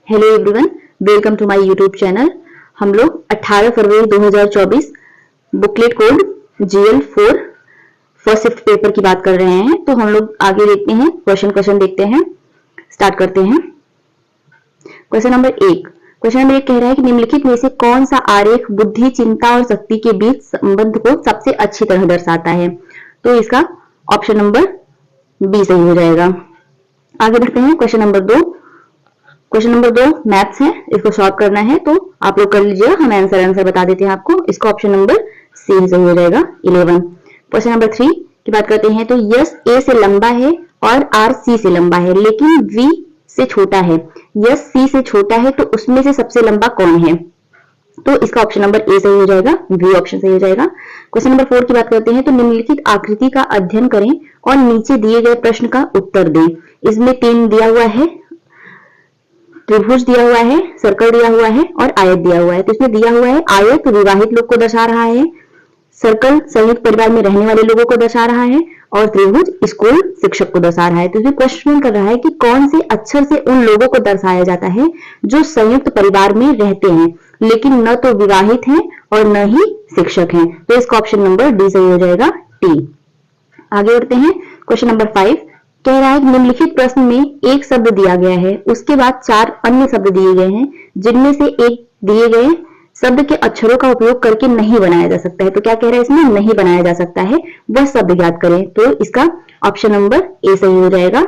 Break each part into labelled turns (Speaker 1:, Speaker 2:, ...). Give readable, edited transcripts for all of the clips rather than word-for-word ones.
Speaker 1: Hello everyone, welcome to my YouTube channel. हम लोग 18 फरवरी 2024 booklet code GL4 first shift paper की बात कर रहे हैं। तो हम लोग आगे देखते हैं, क्वेश्चन देखते हैं, स्टार्ट करते हैं। क्वेश्चन नंबर 1 कह रहा है कि निम्नलिखित में से कौन सा आरेख बुद्धि, चिंता और शक्ति के बीच संबंध को सबसे अच्छी तरह दर्शाता है। तो इसका ऑप्शन नंबर बी सही हो जाएगा। आगे बढ़ते हैं। क्वेश्चन नंबर 2 मैथ्स है, इसको सॉल्व करना है तो आप लोग कर लीजिएगा, हम आंसर बता देते हैं आपको। इसका ऑप्शन नंबर सी सही हो जाएगा 11। क्वेश्चन नंबर 3 की बात करते हैं तो यस ए से लंबा है और आर सी से लंबा है लेकिन वी से छोटा है। यस सी से छोटा है तो उसमें से सबसे लंबा कौन है। तो इसका ऑप्शन नंबर ए सही हो जाएगा, बी ऑप्शन सही हो जाएगा। क्वेश्चन नंबर 4 की बात करते हैं तो निम्नलिखित आकृति का अध्ययन करें और नीचे दिए गए प्रश्न का उत्तर दें। इसमें 3 दिया हुआ है, त्रिभुज दिया हुआ है, सर्कल दिया हुआ है और आयत दिया हुआ है। तो इसमें दिया हुआ है आयत विवाहित लोग को दर्शा रहा है, सर्कल संयुक्त परिवार में रहने वाले लोगों को दर्शा रहा है और त्रिभुज स्कूल शिक्षक को दर्शा रहा है। तो इसमें क्वेश्चन कर रहा है कि कौन से अक्षर से उन लोगों को दर्शाया जाता है जो संयुक्त परिवार में रहते हैं लेकिन न तो विवाहित हैं और न ही शिक्षक हैं। तो इसका ऑप्शन नंबर डी सही हो जाएगा, टी। आगे बढ़ते हैं। क्वेश्चन नंबर 5 कह रहा है कि निम्नलिखित प्रश्न में एक शब्द दिया गया है, उसके बाद 4 अन्य शब्द दिए गए हैं जिनमें से एक दिए गए शब्द के अक्षरों का उपयोग करके नहीं बनाया जा सकता है। तो क्या कह रहा है इसमें, नहीं बनाया जा सकता है, वह शब्द याद करें। तो इसका ऑप्शन नंबर ए सही हो जाएगा,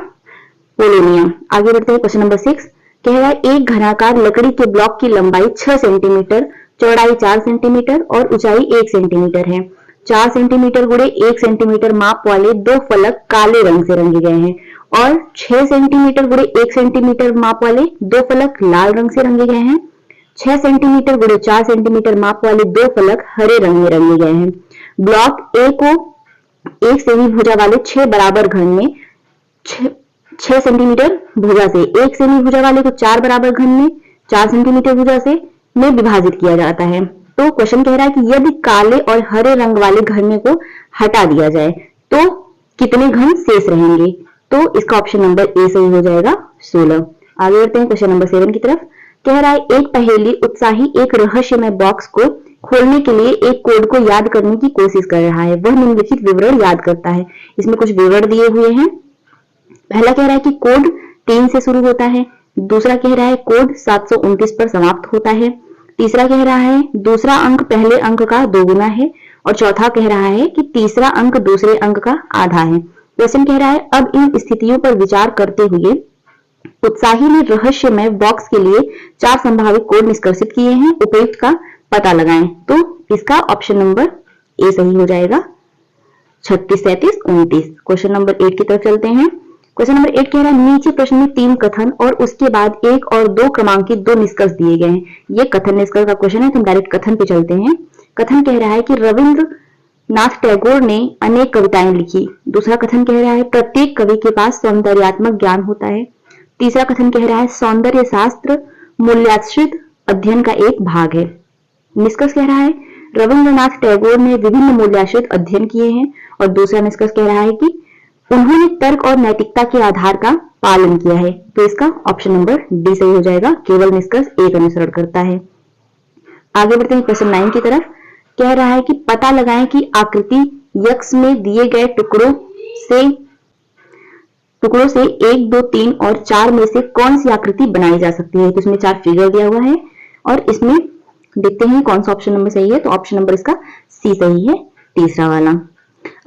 Speaker 1: पोलोनियम। आगे बढ़ते हैं। क्वेश्चन नंबर 6 कह रहा है एक घनाकार लकड़ी के ब्लॉक की लंबाई 6 सेंटीमीटर, चौड़ाई 4 सेंटीमीटर और ऊंचाई 1 सेंटीमीटर है। 4 सेंटीमीटर गुणे 1 सेंटीमीटर माप वाले 2 फलक काले रंग से रंगे गए हैं और 6 सेंटीमीटर गुणे 1 सेंटीमीटर माप वाले 2 फलक लाल रंग से रंगे गए हैं। 6 सेंटीमीटर गुणे 4 सेंटीमीटर माप वाले 2 फलक हरे रंग में रंगे गए हैं। ब्लॉक ए को एक सेमी भुजा वाले 6 बराबर घन में 6 सेंटीमीटर भुजा से, एक सेमी भुजा वाले को 4 बराबर घन में 4 सेंटीमीटर भुजा से में विभाजित किया जाता है। तो क्वेश्चन कह रहा है कि यदि काले और हरे रंग वाले घन को हटा दिया जाए तो कितने घन शेष रहेंगे। तो इसका ऑप्शन नंबर ए सही हो जाएगा, 16। आगे बढ़ते हैं क्वेश्चन नंबर 7 की तरफ। कह रहा है एक पहेली उत्साही एक रहस्यमय बॉक्स को खोलने के लिए एक कोड को याद करने की कोशिश कर रहा है, वह निम्नलिखित विवरण याद करता है। इसमें कुछ विवरण दिए हुए हैं। पहला कह रहा है कि कोड 3 से शुरू होता है, दूसरा कह रहा है कोड 729 पर समाप्त होता है, तीसरा कह रहा है दूसरा अंक पहले अंक का 2 गुना है और चौथा कह रहा है कि तीसरा अंक दूसरे अंक का आधा है। क्वेश्चन कह रहा है अब इन स्थितियों पर विचार करते हुए उत्साही ने रहस्यमय बॉक्स के लिए 4 संभावित कोड निष्कर्षित किए हैं, उपयुक्त का पता लगाएं। तो इसका ऑप्शन नंबर ए सही हो जाएगा, 36, 37, 29। क्वेश्चन नंबर 8 की तरफ चलते हैं। क्वेश्चन नंबर 8 कह रहा है नीचे प्रश्न में 3 कथन और उसके बाद 1 और 2 क्रमांकित 2 निष्कर्ष दिए गए हैं। ये कथन निष्कर्ष का क्वेश्चन है, तो हम डायरेक्ट कथन पे चलते हैं। कथन कह रहा है कि रविंद्रनाथ टैगोर ने अनेक कविताएं लिखी। दूसरा कथन कह रहा है प्रत्येक कवि के पास सौंदर्यात्मक ज्ञान होता है। तीसरा कथन कह रहा है सौंदर्य शास्त्र मूल्याश्रित अध्ययन का एक भाग है। निष्कर्ष कह रहा है रविंद्रनाथ टैगोर ने विभिन्न मूल्याश्रित अध्ययन किए हैं और दूसरा निष्कर्ष कह रहा है कि उन्होंने तर्क और नैतिकता के आधार का पालन किया है। तो इसका ऑप्शन नंबर डी सही हो जाएगा, केवल निष्कर्ष ए का अनुसरण करता है। आगे बढ़ते हैं क्वेश्चन 9 की तरफ। कह रहा है कि पता लगाएं कि आकृति यक्स में दिए गए टुकड़ों से 1, 2, 3 और 4 में से कौन सी आकृति बनाई जा सकती है। तो इसमें 4 फिगर दिया हुआ है और इसमें देखते हैं कौन सा ऑप्शन नंबर सही है। तो ऑप्शन नंबर इसका सी सही है, तीसरा वाला।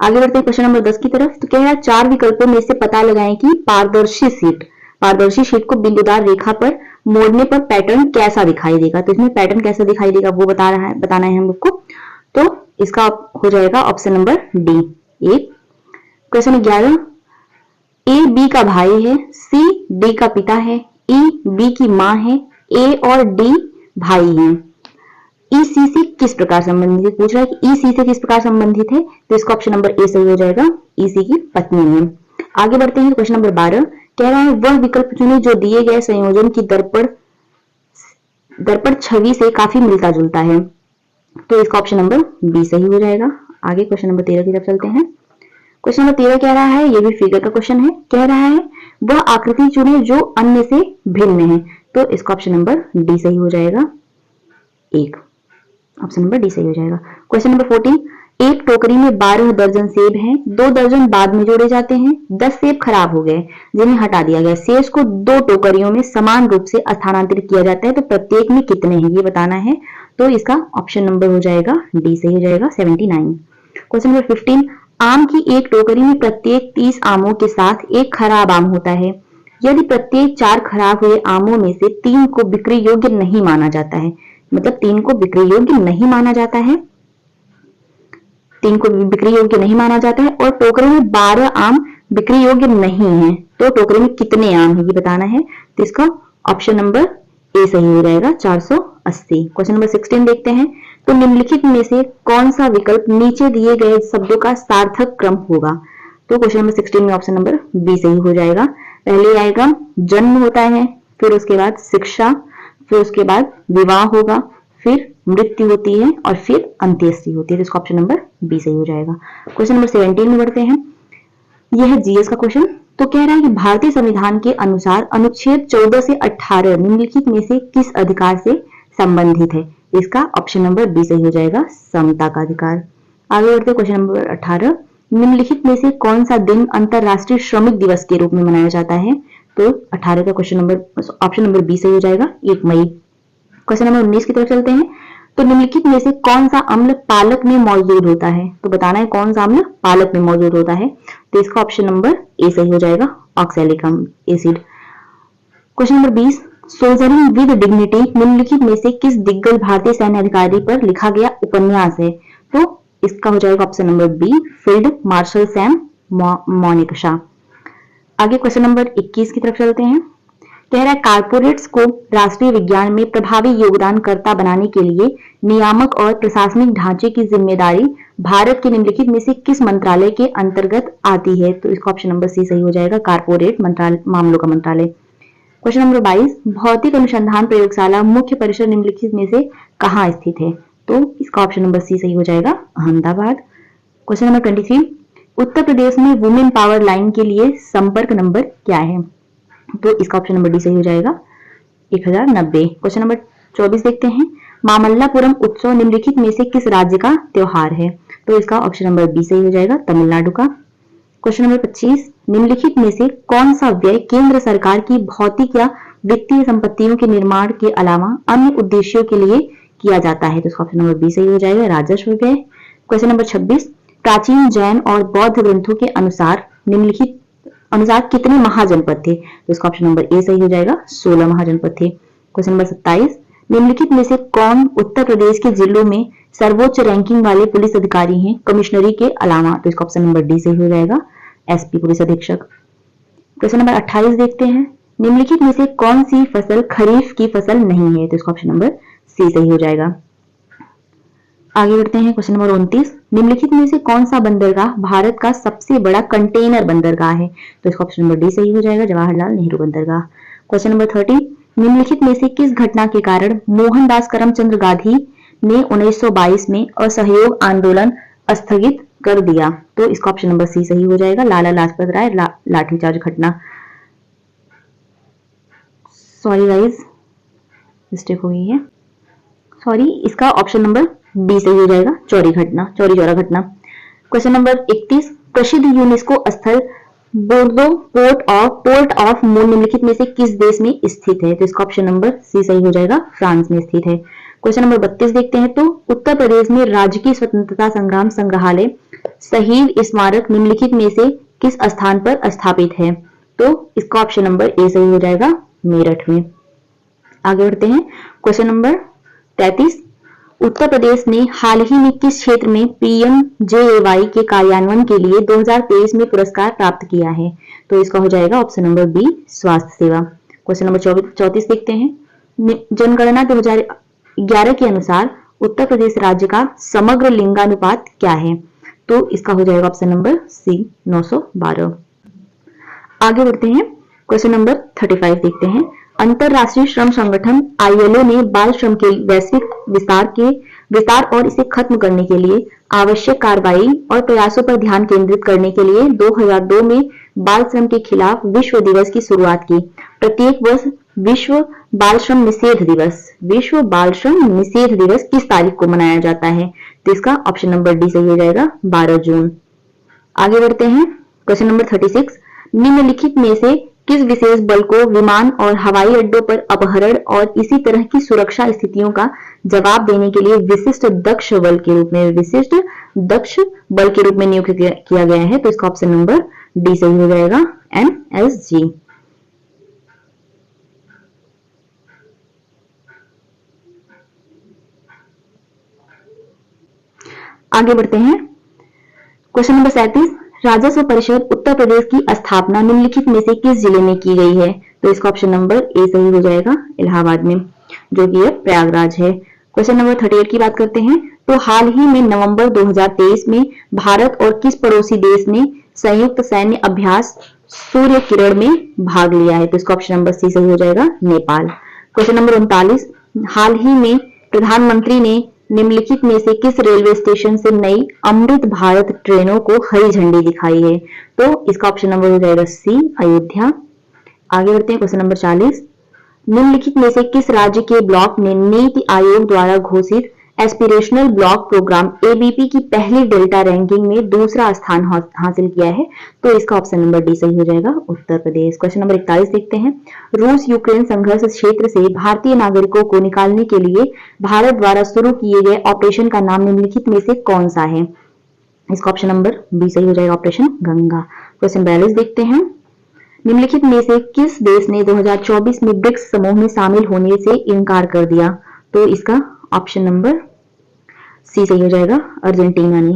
Speaker 1: आगे बढ़ते हैं क्वेश्चन नंबर 10 की तरफ। तो कह रहा है 4 विकल्पों में से पता लगाएं कि पारदर्शी शीट को बिंदुदार रेखा पर मोड़ने पर पैटर्न कैसा दिखाई देगा। तो इसमें पैटर्न कैसा दिखाई देगा वो बताना है हम लोग को। तो इसका हो जाएगा option number D, 1। Question 11 A B का भाई है, सी डी का पिता है, ई बी की मां है, ए और डी भाई हैं। ई सी से किस प्रकार संबंधित है, पूछ रहा है कि ई सी से किस प्रकार संबंधित है। तो इसका ऑप्शन नंबर ए सही हो जाएगा, ई सी की पत्नी है। आगे बढ़ते हैं क्वेश्चन नंबर 12। कह रहा है वह विकल्प चुने जो दिए गए संयोजन की दर्पण छवि से काफी मिलता जुलता है। तो इसका ऑप्शन नंबर बी सही हो जाएगा। आगे क्वेश्चन नंबर 13 की तरफ चलते हैं। क्वेश्चन नंबर 13 कह रहा है, ये भी फिगर का क्वेश्चन है। कह रहा है वह आकृति चुने जो अन्य से भिन्न है। तो इसका ऑप्शन नंबर डी सही हो जाएगा। एक ऑप्शन नंबर डी सही हो जाएगा। क्वेश्चन नंबर 14, एक टोकरी में 12 दर्जन सेब हैं, 2 दर्जन बाद में जोड़े जाते हैं, 10 सेब खराब हो गए जिन्हें हटा दिया गया, शेष को 2 टोकरियों में समान रूप से स्थानांतरित किया जाता है, तो प्रत्येक में कितने हैं ये बताना है। तो इसका ऑप्शन नंबर हो जाएगा डी सही हो जाएगा 79। क्वेश्चन नंबर 15, आम की एक टोकरी में प्रत्येक 30 आमों के साथ एक खराब आम होता है। यदि प्रत्येक 4 खराब हुए आमों में से 3 को बिक्री योग्य नहीं माना जाता है, मतलब 3 को बिक्री योग्य नहीं माना जाता है, 3 को बिक्री योग्य नहीं माना जाता है और टोकरी में 12 आम बिक्री योग्य नहीं है, तो टोकरी में कितने आम है ये बताना है। तो इसका ऑप्शन नंबर ए सही हो जाएगा 480। क्वेश्चन नंबर 16 देखते हैं, तो निम्नलिखित में से कौन सा विकल्प नीचे दिए गए शब्दों का सार्थक क्रम होगा। तो क्वेश्चन नंबर 16 में ऑप्शन नंबर बी सही हो जाएगा। पहले आएगा जन्म होता है, फिर उसके बाद शिक्षा, फिर उसके बाद विवाह होगा, फिर मृत्यु होती है और फिर अंत्येष्टि होती है, तो इसका ऑप्शन नंबर बी सही हो जाएगा। क्वेश्चन नंबर 17 में बढ़ते हैं, यह है जीएस का क्वेश्चन। तो कह रहा है कि भारतीय संविधान के अनुसार अनुच्छेद 14 से 18 निम्नलिखित में से किस अधिकार से संबंधित है। इसका ऑप्शन नंबर बी सही हो जाएगा, समता का अधिकार। आगे बढ़ते हैं क्वेश्चन नंबर 18, निम्नलिखित में से कौन सा दिन अंतरराष्ट्रीय श्रमिक दिवस के रूप में मनाया जाता है। तो 18 का question number option number B सही हो जाएगा, 1 मई। क्वेश्चन नंबर 19 की तरफ चलते हैं, तो निम्नलिखित में से कौन सा अम्ल पालक में मौजूद होता है। तो बताना है कौन सा अम्ल पालक में मौजूद होता है, तो इसका ऑप्शन नंबर ए सही हो जाएगा, oxalic acid. Question number 20, soldiering with dignity निम्नलिखित में से किस दिग्गज भारतीय सैन्य अधिकारी पर लिखा गया उपन्यास है। तो इसका हो जाएगा option number B, field marshal Sam Manekshaw. आगे क्वेश्चन नंबर 21 की तरफ चलते हैं, कह रहा है कारपोरेट्स को राष्ट्रीय विज्ञान में प्रभावी योगदानकर्ता बनाने के लिए नियामक और प्रशासनिक ढांचे की जिम्मेदारी भारत के निम्नलिखित में से किस मंत्रालय के अंतर्गत आती है। तो इसका ऑप्शन नंबर सी सही हो जाएगा, कारपोरेट मामलों का मंत्रालय। क्वेश्चन नंबर 22, भौतिक अनुसंधान प्रयोगशाला मुख्य परिसर निम्नलिखित में से कहाँ स्थित है। तो इसका ऑप्शन नंबर सी सही हो जाएगा, अहमदाबाद। क्वेश्चन नंबर 23, उत्तर प्रदेश में वुमेन पावर लाइन के लिए संपर्क नंबर क्या है। तो इसका ऑप्शन नंबर डी सही हो जाएगा, 1090। क्वेश्चन नंबर 24 देखते हैं, मामल्लापुरम उत्सव निम्नलिखित में से किस राज्य का त्योहार है। तो इसका ऑप्शन नंबर बी सही हो जाएगा, तमिलनाडु का। क्वेश्चन नंबर 25, निम्नलिखित में से कौन सा व्यय केंद्र सरकार की भौतिक या वित्तीय संपत्तियों के निर्माण के अलावा अन्य उद्देश्यों के लिए किया जाता है। तो इसका ऑप्शन नंबर बी सही हो जाएगा, राजस्व व्यय। क्वेश्चन नंबर 26, प्राचीन जैन और बौद्ध ग्रंथों के अनुसार निम्नलिखित अनुसार कितने महाजनपद थे। तो इसका ऑप्शन नंबर ए सही हो जाएगा, 16 महाजनपद थे। क्वेश्चन नंबर 27, निम्नलिखित में से कौन उत्तर प्रदेश के जिलों में सर्वोच्च रैंकिंग वाले पुलिस अधिकारी हैं कमिश्नरी के अलावा। तो इसका ऑप्शन नंबर डी सही हो जाएगा, एसपी पुलिस अधीक्षक। क्वेश्चन नंबर 28 देखते हैं, निम्नलिखित में से कौन सी फसल खरीफ की फसल नहीं है। तो इसका ऑप्शन नंबर सी सही हो जाएगा। आगे बढ़ते हैं क्वेश्चन नंबर 29, निम्नलिखित में से कौन सा बंदरगाह भारत का सबसे बड़ा कंटेनर बंदरगाह है। तो इसका ऑप्शन नंबर डी सही हो जाएगा, जवाहरलाल नेहरू बंदरगाह। क्वेश्चन नंबर 30, निम्नलिखित में से किस घटना के कारण मोहनदास करमचंद गांधी ने 1922 में असहयोग आंदोलन स्थगित कर दिया। तो इसका ऑप्शन नंबर सी सही हो जाएगा, लाला लाजपत राय लाठीचार्ज घटना। सॉरी गाइस, मिस्टेक हो गई है, सॉरी। इसका ऑप्शन नंबर बी सही हो जाएगा, चौरी चौरा घटना। क्वेश्चन नंबर 31, प्रसिद्ध यूनेस्को स्थल बोर्दो पोर्ट ऑफ मूल निम्नलिखित में से किस देश में स्थित है। तो इसका ऑप्शन नंबर सी सही हो जाएगा, फ्रांस में स्थित है। क्वेश्चन नंबर 32 देखते हैं, तो उत्तर प्रदेश में राजकीय स्वतंत्रता संग्राम संग्रहालय शहीद स्मारक निम्नलिखित में से किस स्थान पर स्थापित है। तो इसका ऑप्शन नंबर ए सही हो जाएगा, मेरठ में। आगे बढ़ते हैं क्वेश्चन नंबर 33, उत्तर प्रदेश ने हाल ही में किस क्षेत्र में पीएमजेएवाई के कार्यान्वयन के लिए 2023 में पुरस्कार प्राप्त किया है। तो इसका हो जाएगा ऑप्शन नंबर बी, स्वास्थ्य सेवा। क्वेश्चन नंबर 34 देखते हैं, जनगणना 2011 के अनुसार उत्तर प्रदेश राज्य का समग्र लिंगानुपात क्या है। तो इसका हो जाएगा ऑप्शन नंबर सी, 912। आगे बढ़ते हैं क्वेश्चन नंबर 35 देखते हैं, अंतरराष्ट्रीय श्रम संगठन आईएलओ ने बाल श्रम के वैश्विक विस्तार के विस्तार और इसे खत्म करने के लिए आवश्यक कार्रवाई और प्रयासों पर ध्यान केंद्रित करने के लिए 2002 में बाल श्रम के खिलाफ विश्व दिवस की शुरुआत की। प्रत्येक वर्ष विश्व बाल श्रम निषेध दिवस किस तारीख को मनाया जाता है? तो इसका ऑप्शन नंबर डी सही हो जाएगा, 12 जून। आगे बढ़ते हैं, क्वेश्चन नंबर 36। निम्नलिखित में से किस विशेष बल को विमान और हवाई अड्डों पर अपहरण और इसी तरह की सुरक्षा स्थितियों का जवाब देने के लिए विशिष्ट दक्ष बल के रूप में नियुक्त किया गया है? तो इसका ऑप्शन नंबर डी सही हो जाएगा, NSG। आगे बढ़ते हैं, क्वेश्चन नंबर 37। राजस्व परिषद उत्तर प्रदेश की स्थापना निम्नलिखित में से किस जिले में की गई है? तो इसका ऑप्शन नंबर ए सही हो जाएगा, इलाहाबाद में, जो कि प्रयागराज है। क्वेश्चन नंबर 38 की बात करते हैं। तो हाल ही में नवंबर 2023 में भारत और किस पड़ोसी देश ने संयुक्त सैन्य अभ्यास सूर्य किरण में भाग लिया है? तो इसका ऑप्शन नंबर सी सही हो जाएगा, नेपाल। Question number 39। हाल ही में प्रधानमंत्री ने निम्नलिखित में से किस रेलवे स्टेशन से नई अमृत भारत ट्रेनों को हरी झंडी दिखाई है? तो इसका ऑप्शन नंबर हो जाएगा सी, अयोध्या। आगे बढ़ते हैं, क्वेश्चन नंबर 40। निम्नलिखित में से किस राज्य के ब्लॉक ने नीति आयोग द्वारा घोषित एस्पिरेशनल ब्लॉक प्रोग्राम ABP की पहली डेल्टा रैंकिंग में दूसरा स्थान हासिल किया है? तो इसका ऑप्शन नंबर डी सही हो जाएगा, उत्तर प्रदेश। क्वेश्चन नंबर 41 देखते हैं। रूस यूक्रेन संघर्ष क्षेत्र से भारतीय नागरिकों को निकालने के लिए भारत द्वारा शुरू किए गए ऑपरेशन का नाम निम्नलिखित में से कौन सा है? इसका ऑप्शन नंबर बी सही हो जाएगा, ऑपरेशन गंगा। क्वेश्चन 42 देखते हैं। निम्नलिखित में से किस देश ने 2024 में ब्रिक्स समूह में शामिल होने से इनकार कर दिया? तो इसका ऑप्शन नंबर सी सही हो जाएगा, अर्जेंटीना ने।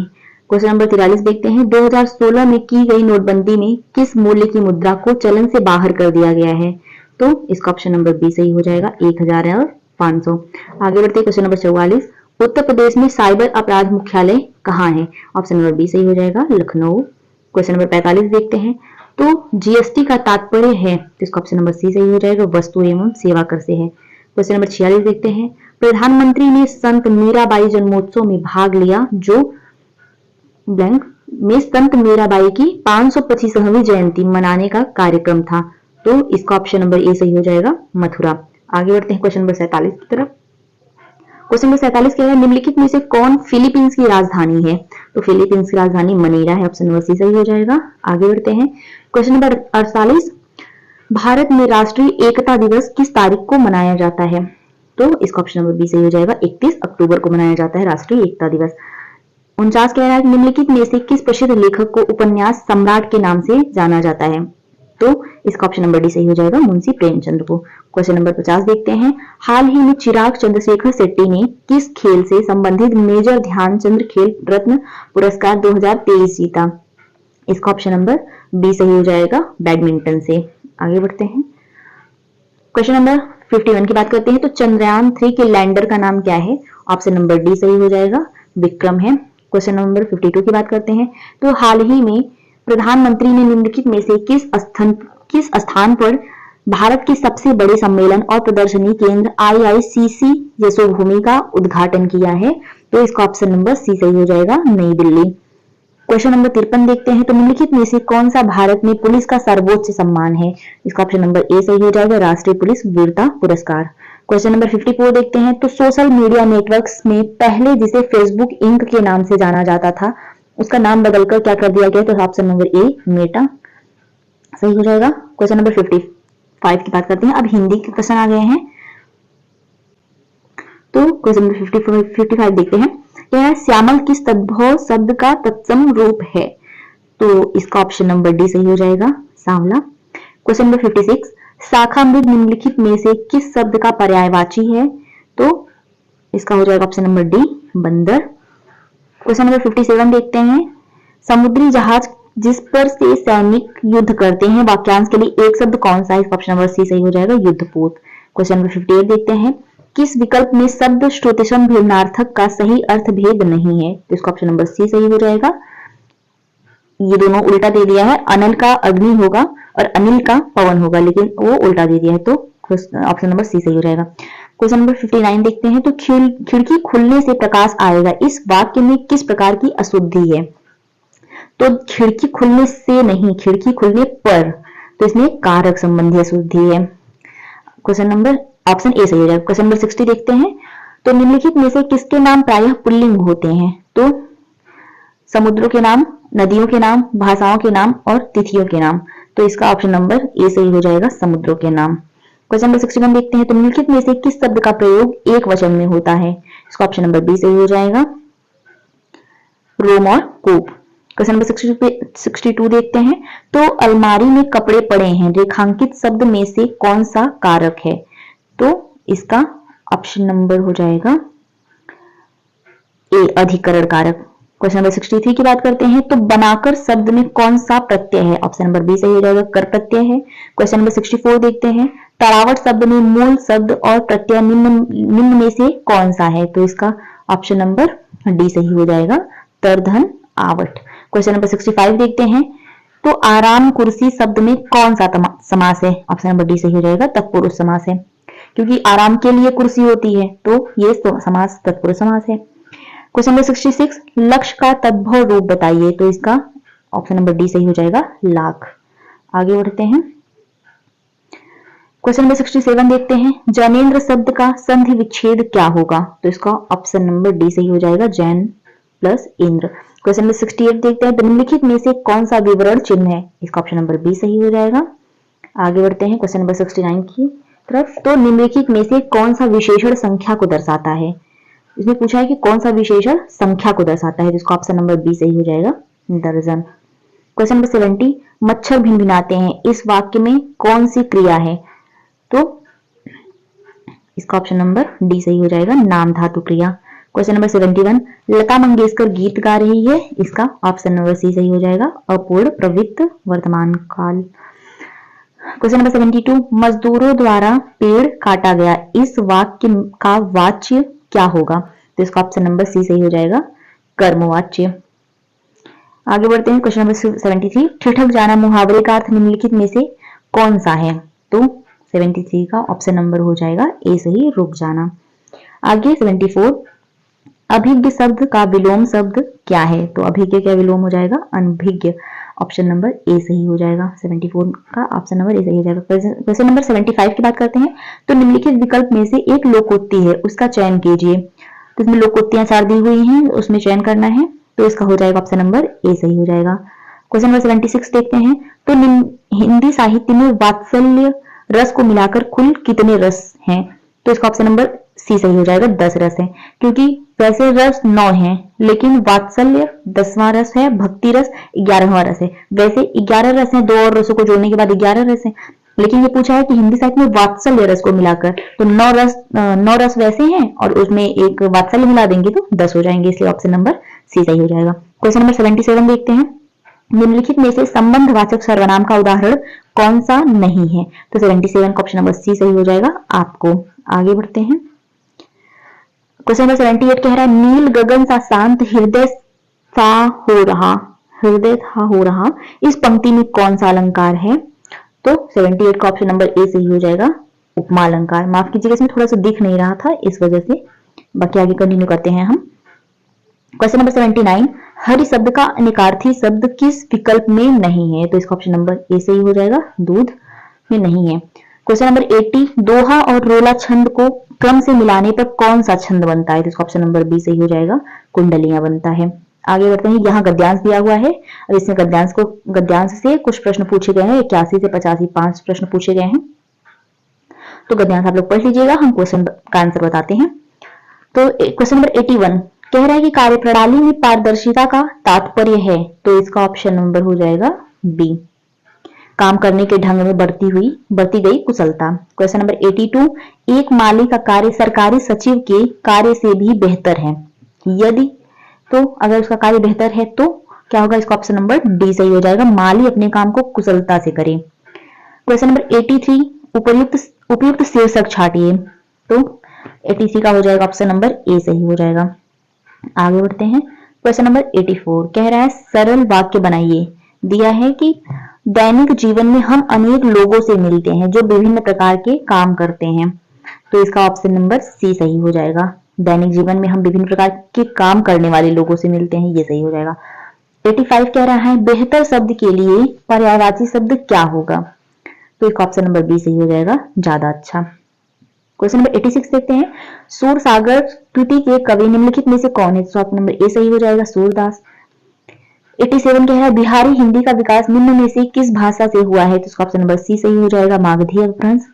Speaker 1: क्वेश्चन नंबर 43 देखते हैं। 2016 में की गई नोटबंदी में किस मूल्य की मुद्रा को चलन से बाहर कर दिया गया है? तो इसका ऑप्शन नंबर बी सही हो जाएगा, 1000 और 500। आगे बढ़ते हैं, क्वेश्चन नंबर 44। उत्तर प्रदेश में साइबर अपराध मुख्यालय कहाँ है? ऑप्शन नंबर बी सही हो जाएगा, लखनऊ। क्वेश्चन नंबर 45 देखते हैं। तो GST का तात्पर्य है? तो इसका ऑप्शन नंबर सी सही हो जाएगा, वस्तु एवं सेवा कर से है। क्वेश्चन नंबर 46 देखते हैं। प्रधानमंत्री ने संत मीराबाई जन्मोत्सव में भाग लिया जो ब्लैंक में संत मीराबाई की 525वीं जयंती मनाने का कार्यक्रम था? तो इसका ऑप्शन नंबर ए सही हो जाएगा, मथुरा। आगे बढ़ते हैं क्वेश्चन नंबर 47 की तरफ। क्वेश्चन नंबर 47 क्या है? निम्नलिखित में से कौन फिलीपींस की राजधानी है? तो फिलीपींस की राजधानी मनीला है, ऑप्शन नंबर सी सही हो जाएगा। आगे बढ़ते हैं, क्वेश्चन नंबर 48। भारत में राष्ट्रीय एकता दिवस किस तारीख को मनाया जाता है? तो इसका ऑप्शन नंबर बी सही हो जाएगा, 31 अक्टूबर को मनाया जाता है राष्ट्रीय एकता दिवस। 49 कह रहा है निम्नलिखित में से किस प्रसिद्ध लेखक को उपन्यास सम्राट के नाम से जाना जाता है? तो इसका ऑप्शन नंबर डी सही हो जाएगा, मुंशी प्रेमचंद को। क्वेश्चन नंबर 50 देखते हैं। हाल ही में चिराग चंद्रशेखर शेट्टी ने किस खेल से संबंधित मेजर ध्यानचंद खेल रत्न पुरस्कार 2023 जीता? इसका ऑप्शन नंबर बी सही हो जाएगा, बैडमिंटन से। आगे बढ़ते हैं, क्वेश्चन नंबर 51 की बात करते हैं। तो चंद्रयान 3 के लैंडर का नाम क्या है? ऑप्शन नंबर डी सही हो जाएगा, विक्रम है। क्वेश्चन नंबर 52 की बात करते हैं। तो हाल ही में प्रधानमंत्री ने निम्नलिखित में से किस स्थान पर भारत के सबसे बड़े सम्मेलन और प्रदर्शनी केंद्र IICC यशोभूमि का उद्घाटन किया है? तो इसका ऑप्शन नंबर सी सही हो जाएगा, नई दिल्ली। क्वेश्चन नंबर 53 देखते हैं। तो निम्नलिखित में से कौन सा भारत में पुलिस का सर्वोच्च सम्मान है? इसका ऑप्शन नंबर ए सही हो जाएगा, राष्ट्रीय पुलिस वीरता पुरस्कार। क्वेश्चन नंबर 54 देखते हैं। तो सोशल मीडिया नेटवर्क्स में पहले जिसे फेसबुक इंक के नाम से जाना जाता था उसका नाम बदलकर क्या कर दिया गया? तो ऑप्शन नंबर ए, मेटा सही हो जाएगा। क्वेश्चन नंबर 55 की बात करते हैं। अब हिंदी के क्वेश्चन आ गए हैं। तो क्वेश्चन नंबर 55 देखते हैं। यह श्यामल किस तद्भव शब्द का तत्सम रूप है? तो इसका ऑप्शन नंबर डी सही हो जाएगा, सांवला। Question number 56। शाखा मृग निम्नलिखित में से किस शब्द का पर्यायवाची है? तो इसका हो जाएगा ऑप्शन नंबर डी, बंदर। क्वेश्चन नंबर 57 देखते हैं। समुद्री जहाज जिस पर से सैनिक युद्ध करते हैं वाक्यांश के लिए एक शब्द कौन सा है? इसका ऑप्शन नंबर सी सही हो जाएगा, युद्धपोत। क्वेश्चन नंबर 58 देखते हैं। किस विकल्प में शब्द श्रुतिशम भिन्नार्थक का सही अर्थ भेद नहीं है? तो इसका ऑप्शन नंबर सी सही हो जाएगा। ये दोनों उल्टा दे दिया है, अनल का अग्नि होगा और अनिल का पवन होगा, लेकिन वो उल्टा दे दिया है, तो ऑप्शन नंबर सी सही हो जाएगा। क्वेश्चन नंबर 59 देखते हैं। तो खिड़की खुलने से प्रकाश आएगा, इस वाक्य में किस प्रकार की अशुद्धि है? तो खिड़की खुलने से नहीं, खिड़की खुलने पर, तो इसमें कारक संबंधी अशुद्धि है। क्वेश्चन नंबर ऑप्शन ए सही हो जाएगा। क्वेश्चन नंबर 60 देखते हैं। तो निम्नलिखित में से किसके नाम प्रायः पुल्लिंग होते हैं? तो समुद्रों के नाम, नदियों के नाम, भाषाओं के नाम और तिथियों के नाम। तो इसका ऑप्शन नंबर ए सही हो जाएगा, समुद्रों के नाम। क्वेश्चन नंबर 61 देखते हैं। तो निम्नलिखित में से किस शब्द का प्रयोग एक वचन में होता है? इसका ऑप्शन नंबर बी सही हो जाएगा, रोम और कूप। क्वेश्चन नंबर 62 देखते हैं। तो अलमारी में कपड़े पड़े हैं, रेखांकित शब्द में से कौन सा कारक है? तो इसका ऑप्शन नंबर हो जाएगा ए, अधिकरण कारक। क्वेश्चन नंबर 63 की बात करते हैं। तो बनाकर शब्द में कौन सा प्रत्यय है? ऑप्शन नंबर बी सही हो जाएगा, कर प्रत्यय है। क्वेश्चन नंबर 64 देखते हैं। तरावट शब्द में मूल शब्द और प्रत्यय निम्न में से कौन सा है? तो इसका ऑप्शन नंबर डी सही हो जाएगा, तरधन आवट। क्वेश्चन नंबर 65 देखते हैं। तो आराम कुर्सी शब्द में कौन सा समास है? ऑप्शन नंबर डी सही हो जाएगा, तत्पुरुष समास है, क्योंकि आराम के लिए कुर्सी होती है, तो ये समास तत्पुरुष समास है। क्वेश्चन नंबर 66, लक्ष्य का तद्भव रूप बताइए। तो इसका ऑप्शन नंबर डी सही हो जाएगा, लाख। आगे बढ़ते हैं। क्वेश्चन नंबर 67 देखते हैं। जैनेन्द्र शब्द का संधि विच्छेद क्या होगा? तो इसका ऑप्शन नंबर डी सही हो जाएगा, Jain plus Indra. Question number 68 देखते हैं। निम्नलिखित में से कौन सा विवरण चिन्ह है? इसका ऑप्शन नंबर बी सही हो जाएगा। आगे बढ़ते हैं क्वेश्चन नंबर 69 की तरफ। तो निम्नलिखित में से कौन सा विशेषण संख्या को दर्शाता है? इसमें पूछा है कि कौन सा विशेषण संख्या को दर्शाता है, जिसका ऑप्शन नंबर बी सही हो जाएगा, दर्जन। क्वेश्चन नंबर 70, मच्छर भिनभिनाते हैं, इस वाक्य में कौन सी क्रिया है? तो इसका ऑप्शन नंबर डी सही हो जाएगा, नाम धातु क्रिया। क्वेश्चन नंबर 71, लता मंगेशकर गीत गा रही है, इसका ऑप्शन नंबर सी सही हो जाएगा, अपूर्ण प्रवृत्त वर्तमान काल। क्वेश्चन नंबर 72, मजदूरों द्वारा पेड़ काटा गया, इस वाक्य का वाच्य क्या होगा? तो इसका ऑप्शन नंबर सी सही हो जाएगा, कर्मवाच्य। आगे बढ़ते हैं क्वेश्चन नंबर 73, ठिठक जाना मुहावरे का अर्थ निम्नलिखित में से कौन सा है? तो 73 का ऑप्शन नंबर हो जाएगा ए सही, रुक जाना। आगे 74, अभिज्ञ शब्द का विलोम शब्द क्या है? तो अभिज्ञ क्या विलोम हो जाएगा, अनभिज्ञ। ऑप्शन नंबर ए सही हो जाएगा, 74 का ऑप्शन नंबर ए सही हो जाएगा। क्वेश्चन नंबर 75 की बात करते हैं। तो निम्नलिखित विकल्प में से एक लोकोक्ति है, उसका चयन कीजिए। तो इसमें लोकोक्तियां 4 दी हुई हैं, उसमें चयन करना है, तो इसका हो जाएगा ऑप्शन नंबर ए सही हो जाएगा। क्वेश्चन नंबर 76 देखते हैं। तो हिंदी साहित्य में वात्सल्य रस को मिलाकर कुल कितने रस हैं? तो इसका ऑप्शन नंबर सी सही हो जाएगा, 10 रस है, क्योंकि वैसे रस 9 हैं, लेकिन वात्सल्य 10वां रस है, भक्ति रस 11वां रस है। वैसे 11 रस हैं, 2 और रसों को जोड़ने के बाद 11 रस हैं, लेकिन ये पूछा है कि हिंदी साहित्य में वात्सल्य रस को मिलाकर, तो 9 रस वैसे हैं और उसमें एक वात्सल्य मिला देंगे तो 10 हो जाएंगे, इसलिए ऑप्शन नंबर सी सही हो जाएगा। क्वेश्चन नंबर 77 देखते हैं। निम्नलिखित में से संबंधवाचक सर्वनाम का उदाहरण कौन सा नहीं है? तो 77 का ऑप्शन नंबर सी सही हो जाएगा, आपको। आगे बढ़ते हैं। क्वेश्चन नंबर 78 कह रहा है, नील गगन सा शांत हृदय सा हो रहा, हृदय था हो रहा, इस पंक्ति में कौन सा अलंकार है? तो 78 का ऑप्शन नंबर ए सही हो जाएगा, उपमा अलंकार। माफ कीजिएगा, इसमें थोड़ा सा दिख नहीं रहा था, इस वजह से। बाकी आगे कंटिन्यू करते हैं हम। क्वेश्चन नंबर 79, हरि शब्द का अनिकार्थी शब्द किस विकल्प में नहीं है? तो इसका ऑप्शन नंबर ए सही हो जाएगा, दूध में नहीं है। क्वेश्चन नंबर 80, दोहा और रोला छंद को क्रम से मिलाने पर कौन सा छंद बनता है? तो इसका ऑप्शन नंबर बी सही हो जाएगा, कुंडलियां बनता है। आगे बढ़ते हैं। यहाँ गद्यांश दिया हुआ है, अब इसमें गद्यांश से कुछ प्रश्न पूछे गए हैं, 81 से 85 5 प्रश्न पूछे गए हैं, तो गद्यांश आप लोग पढ़ लीजिएगा, हम क्वेश्चन का आंसर बताते हैं। तो क्वेश्चन नंबर 81 कह रहा है कि कार्यप्रणाली में पारदर्शिता का तात्पर्य है, तो इसका ऑप्शन नंबर हो जाएगा बी, काम करने के ढंग में बढ़ती गई कुशलता। क्वेश्चन नंबर 82, एक माली का कार्य सरकारी सचिव के कार्य से भी बेहतर है, यदि, तो अगर उसका कार्य बेहतर है तो क्या होगा? इसका ऑप्शन नंबर डी सही हो जाएगा, माली अपने काम को कुशलता से करे। क्वेश्चन नंबर 83, उपयुक्त शीर्षक छाटिए, तो 83 का हो जाएगा ऑप्शन नंबर ए सही हो जाएगा। आगे बढ़ते हैं। क्वेश्चन नंबर 84 कह रहा है, सरल वाक्य बनाइए। दिया है कि दैनिक जीवन में हम अनेक लोगों से मिलते हैं जो विभिन्न प्रकार के काम करते हैं, तो इसका ऑप्शन नंबर सी सही हो जाएगा। दैनिक जीवन में हम विभिन्न प्रकार के काम करने वाले लोगों से मिलते हैं, ये सही हो जाएगा। 85 कह रहा है बेहतर शब्द के लिए पर्यायवाची शब्द क्या होगा, तो इसका ऑप्शन नंबर बी सही हो जाएगा, ज्यादा अच्छा। क्वेश्चन नंबर 86 देखते हैं, सूरसागर कृति के कवि निम्नलिखित में से कौन है, तो ऑप्शन नंबर ए सही हो जाएगा, सूरदास। 87 कह रहा है बिहारी हिंदी का विकास निम्न में से किस भाषा से हुआ है, तो इसका ऑप्शन नंबर सी सही हो जाएगा, मागधी अपभ्रंश।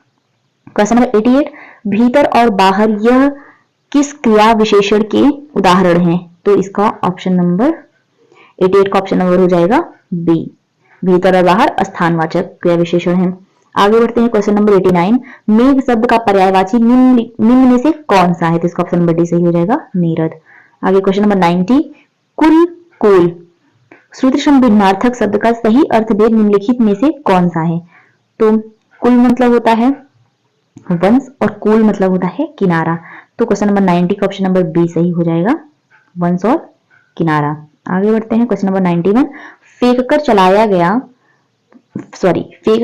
Speaker 1: क्वेश्चन नंबर 88, भीतर और बाहर यह किस क्रिया विशेषण के उदाहरण हैं, तो इसका ऑप्शन नंबर 88 का ऑप्शन नंबर हो जाएगा बी, भीतर और बाहर स्थानवाचक क्रिया विशेषण है। आगे बढ़ते हैं क्वेश्चन नंबर 89, मेघ शब्द का पर्यायवाची निम्न में से कौन सा है, तो इसका ऑप्शन नंबर डी सही हो जाएगा, नीरद। आगे क्वेश्चन नंबर 90, कुल कुल श्रुति सम भिन्नार्थक शब्द का सही अर्थभेद निम्नलिखित में से कौन सा है, तो कुल मतलब होता है वंश और कूल मतलब होता है किनारा, तो क्वेश्चन नंबर 90 का ऑप्शन नंबर बी सही हो जाएगा, वंश और किनारा। आगे बढ़ते हैं क्वेश्चन नंबर 91, फेंक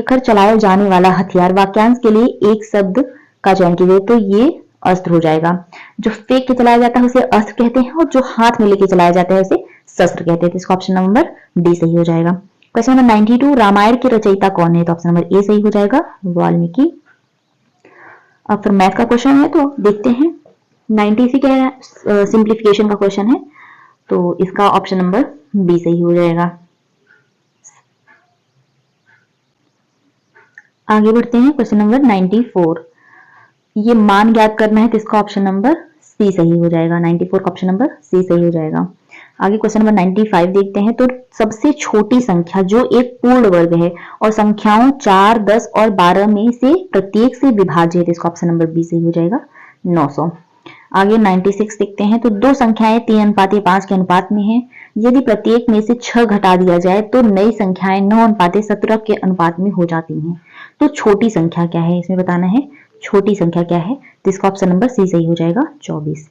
Speaker 1: कर चलाया जाने वाला हथियार वाक्यांश के लिए एक शब्द का चयन कीजिए, तो ये अस्त्र हो जाएगा। जो फेंक के चलाया जाता है उसे अस्त्र कहते हैं और जो हाथ में लेके चलाया जाता है उसे शस्त्र कहते हैं, तो इसका ऑप्शन नंबर डी सही हो जाएगा। क्वेश्चन नंबर 92, रामायण के रचयिता कौन है, तो ऑप्शन नंबर ए सही हो जाएगा, वाल्मीकि। अब फिर मैथ का क्वेश्चन है तो देखते हैं, 90 कह रहा है सिंप्लीफिकेशन का क्वेश्चन है, तो इसका ऑप्शन नंबर बी सही हो जाएगा। आगे बढ़ते हैं क्वेश्चन नंबर 94, ये मान ज्ञात करना है, तो इसका ऑप्शन नंबर सी सही हो जाएगा, 94 का ऑप्शन नंबर सी सही हो जाएगा। आगे क्वेश्चन नंबर 95 देखते हैं, तो सबसे छोटी संख्या जो एक पूर्ण वर्ग है और संख्याओं 4, 10 और 12 में से प्रत्येक से विभाज्य है, इसका ऑप्शन नंबर बी सही हो जाएगा, 900। आगे 96 देखते हैं, तो दो संख्याएं 3:5 के अनुपात में हैं, यदि प्रत्येक में से 6 घटा दिया जाए तो नई संख्याएं 9:17 के अनुपात में हो जाती हैं, तो छोटी संख्या क्या है, इसमें बताना है छोटी संख्या क्या है, तो इसका ऑप्शन नंबर सी सही हो जाएगा, 24।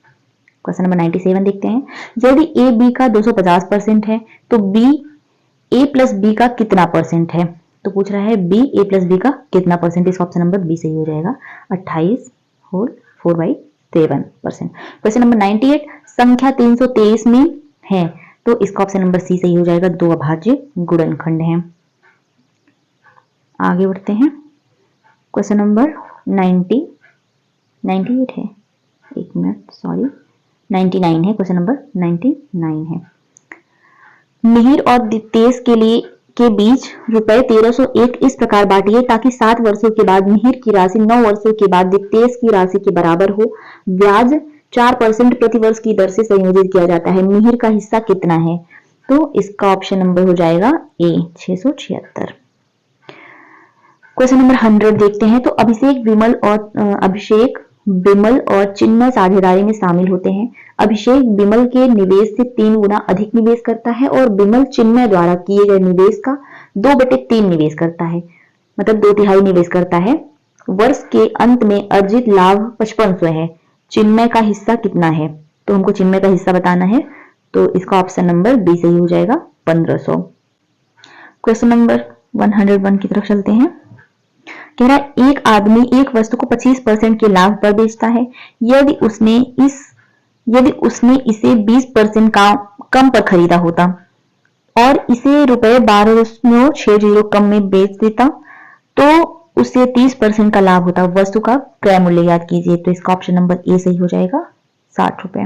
Speaker 1: क्वेश्चन नंबर 97 देखते हैं, यदि ए बी का 250% है तो बी ए प्लस बी का कितना परसेंट है, तो पूछ रहा है बी ए प्लस बी का कितना परसेंट, इसका ऑप्शन नंबर बी सही हो जाएगा, 28 होल 4/7%। क्वेश्चन नंबर 98, संख्या 323 में है, तो इसका ऑप्शन नंबर सी सही हो जाएगा, 2 अभाज्य गुणनखंड है। आगे बढ़ते हैं क्वेश्चन नंबर 98 है, एक मिनट सॉरी 99 है, क्वेश्चन नंबर 99 है। मिहिर और दितेश के बीच ₹1301 इस प्रकार बांटिए ताकि 7 वर्षों के बाद मिहिर की राशि 9 वर्षों के बाद दितेश की राशि के बराबर हो। ब्याज 4% प्रति वर्ष की दर से संयोजित किया जाता है, मिहिर का हिस्सा कितना है, तो इसका ऑप्शन नंबर हो जाएगा ए, 676। क्वेश्चन नंबर 100 देखते हैं, तो अभिषेक बिमल और चिन्मय साझेदारी में शामिल होते हैं। अभिषेक बिमल के निवेश से 3 गुना अधिक निवेश करता है और बिमल चिन्मय द्वारा किए गए निवेश का 2/3 निवेश करता है, मतलब 2/3 निवेश करता है। वर्ष के अंत में अर्जित लाभ 5500 है, चिन्मय का हिस्सा कितना है, तो हमको चिन्मय का हिस्सा बताना है, तो इसका ऑप्शन नंबर बी सही हो जाएगा, 1500। क्वेश्चन नंबर 101 की तरफ चलते हैं। कह रहा है एक आदमी एक वस्तु को 25% के लाभ पर बेचता है, यदि उसने इसे 20% कम पर खरीदा होता और इसे ₹12.60 कम में बेच देता तो उसे 30% का लाभ होता। वस्तु का क्रय मूल्य याद कीजिए, तो इसका ऑप्शन नंबर ए सही हो जाएगा, 60 रुपए।